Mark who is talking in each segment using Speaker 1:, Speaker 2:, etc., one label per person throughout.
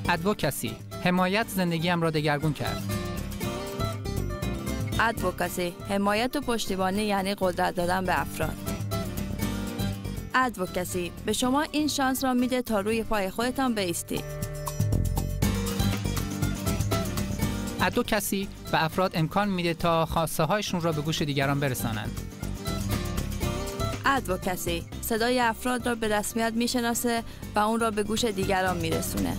Speaker 1: ادوکسی، حمایت زندگیم را دگرگون کرد.
Speaker 2: ادوکسی، حمایت و پشتیبانی یعنی قدرت دادن به افراد. ادوکسی به شما این شانس را میده تا روی پای خودتان بایستید.
Speaker 1: ادوکسی به افراد امکان میده تا خواسته هایشون را به گوش دیگران برسانند.
Speaker 2: ادوکسی صدای افراد را به رسمیت میشناسه و اون را به گوش دیگران میرسونه.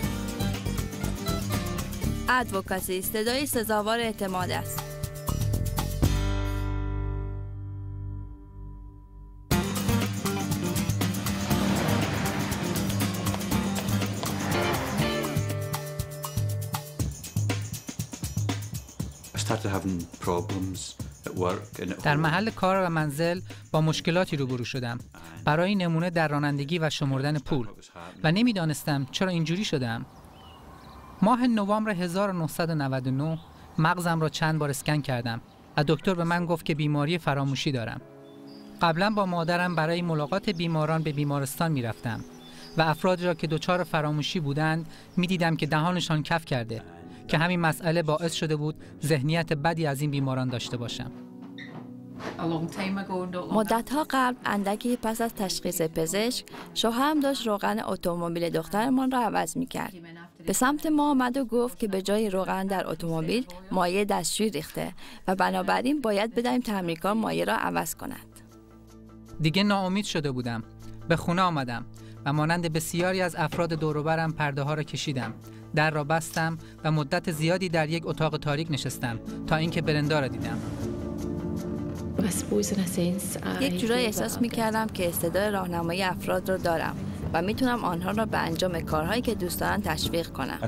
Speaker 2: ادوکسی صدای سزاوار اعتماد است.
Speaker 1: در محل کار و منزل با مشکلاتی روبرو شدم برای نمونه در رانندگی و شمردن پول و نمیدانستم چرا اینجوری شدم. ماه نوامبر 1999 مغزم را چند بار اسکن کردم و دکتر به من گفت که بیماری فراموشی دارم. قبلا با مادرم برای ملاقات بیماران به بیمارستان می رفتم و افرادی را که دچار فراموشی بودند می دیدم که دهانشان کف کرده که همین مسئله باعث شده بود ذهنیت بدی از این بیماران داشته باشم.
Speaker 2: مدت‌ها قبل اندکی پس از تشخیص پزشک، شوهرم داشت روغن اتومبیل دخترمان را عوض می‌کرد. به سمت ما آمد و گفت که به جای روغن در اتومبیل مایع دستشویی ریخته و بنابراین باید بدهیم تعمیرکار مایع را عوض کند.
Speaker 1: دیگه ناامید شده بودم. به خونه آمدم و مانند بسیاری از افراد دور و برم پرده‌ها را کشیدم. در را بستم و مدت زیادی در یک اتاق تاریک نشستم تا اینکه برندا را دیدم.
Speaker 2: یک جورایی احساس می‌کردم که استعداد راهنمایی افراد را دارم و میتونم آنها را به انجام کارهایی که دوست دارن تشویق کنم.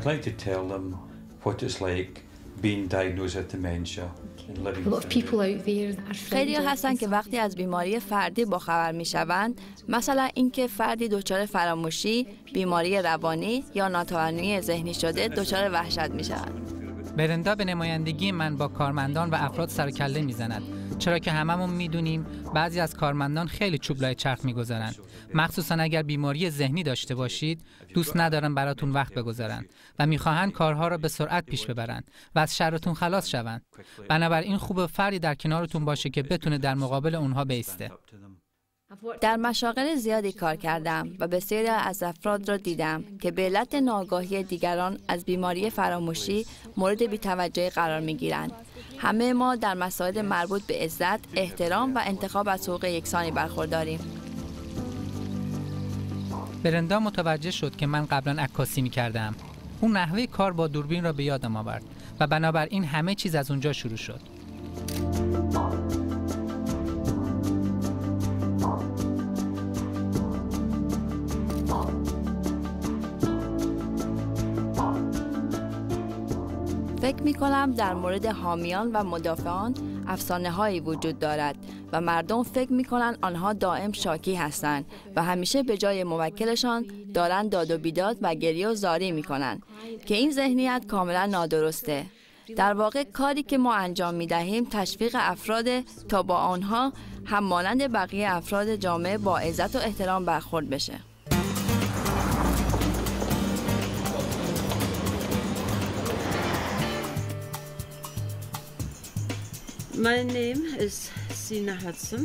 Speaker 2: خیلی هستن که وقتی از بیماری فردی باخبر میشوند، مثلا اینکه فردی دچار فراموشی، بیماری روانی یا ناتوانی ذهنی شده، دچار وحشت میشوند.
Speaker 1: برندا به نمایندگی من با کارمندان و افراد سر و کله میزند، چرا که هممون میدونیم بعضی از کارمندان خیلی چوب لای چرخ میگذارن، مخصوصا اگر بیماری ذهنی داشته باشید. دوست ندارن براتون وقت بگذارن و میخواهند کارها را به سرعت پیش ببرن و از شرتون خلاص شوند. بنابراین خوبه فردی در کنارتون باشه که بتونه در مقابل اونها بایسته.
Speaker 2: در مشاغل زیادی کار کردم و بسیاری از افراد را دیدم که به علت ناآگاهی دیگران از بیماری فراموشی مورد بی‌توجهی قرار می‌گیرند. همه ما در مسائل مربوط به عزت، احترام و انتخاب از حقوق یکسانی برخورداریم.
Speaker 1: برندا متوجه شد که من قبلا عکاسی می‌کردم. اون نحوه کار با دوربین را به یادم آورد و بنابراین همه چیز از اونجا شروع شد.
Speaker 2: فکر می‌کنم در مورد حامیان و مدافعان افسانه‌هایی وجود دارد و مردم فکر می‌کنند آنها دائم شاکی هستند و همیشه به جای موکلشان دارن داد و بیداد و گریه و زاری می‌کنند که این ذهنیت کاملا نادرسته. در واقع کاری که ما انجام می‌دهیم تشویق افراد تا با آنها هم مانند بقیه افراد جامعه با عزت و احترام برخورد بشه.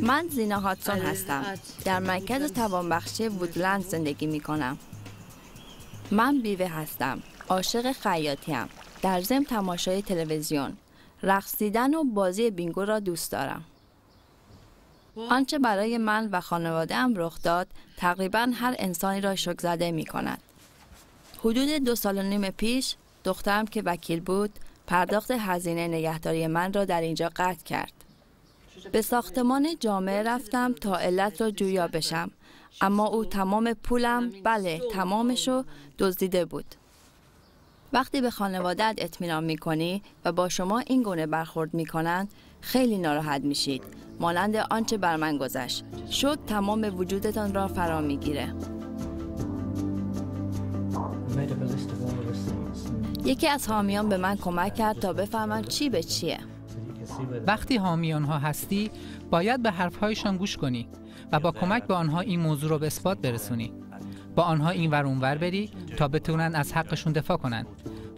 Speaker 2: من زینا هاتسون هستم. در مرکز توانبخشی وودلند زندگی می کنم. من بیوه هستم. عاشق خیاطیم. در ضمن تماشای تلویزیون، رقصیدن و بازی بینگو را دوست دارم. آنچه برای من و خانواده‌ام رخ داد تقریباً هر انسانی را شوک زده می کند. حدود 2.5 سال پیش دخترم که وکیل بود پرداخت هزینه نگهداری من را در اینجا قطع کرد. به ساختمان جامعه رفتم تا علت را جویا بشم، اما او تمام پولم، بله تمامشو دزدیده بود. وقتی به خانواده‌ات اطمینان می‌کنی و با شما این گونه برخورد می‌کنند، خیلی ناراحت میشید. مانند آنچه بر من گذشت. شوک تمام وجودتان را فرا می‌گیره. یکی از حامیان به من کمک کرد تا بفهمم چی به چیه.
Speaker 1: وقتی حامی آنها هستی، باید به حرفهایشان گوش کنی و با کمک به آنها این موضوع را به اثبات برسونی. با آنها این ور اون ور بری تا بتونن از حقشون دفاع کنن.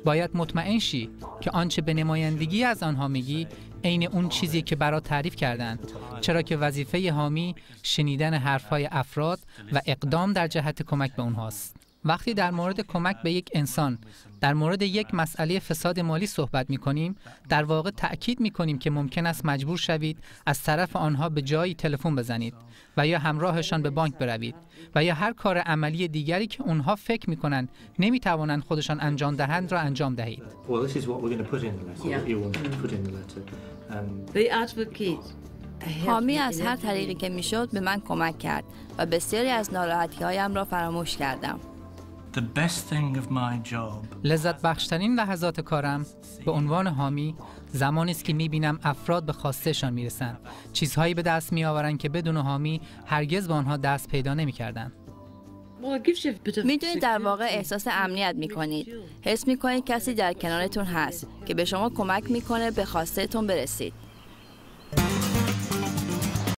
Speaker 1: باید مطمئن شی که آنچه به نمایندگی از آنها میگی عین اون چیزی که برات تعریف کردن، چرا که وظیفه حامی شنیدن حرفهای افراد و اقدام در جهت کمک به اونهاست. وقتی در مورد کمک به یک انسان در مورد یک مسئله فساد مالی صحبت می‌کنیم، در واقع تأکید می‌کنیم که ممکن است مجبور شوید از طرف آنها به جایی تلفن بزنید و یا همراهشان به بانک بروید و یا هر کار عملی دیگری که اونها فکر می‌کنند نمی‌توانند خودشان انجام دهند را انجام دهید.
Speaker 2: حامی از هر طریقی که میشد به من کمک کرد و بسیاری از ناراحتی‌هایم را فراموش کردم.
Speaker 1: لذت بخشترین لحظات کارم به عنوان حامی زمانی است که می‌بینم افراد به خواسته‌شان می‌رسند، چیزهایی به دست می‌آورند که بدون حامی هرگز به آنها دست پیدا نمی‌کردند.
Speaker 2: میدونید در واقع احساس امنیت میکنید. حس میکنید کسی در کنارتون هست که به شما کمک میکنه به خواسته‌تون برسید.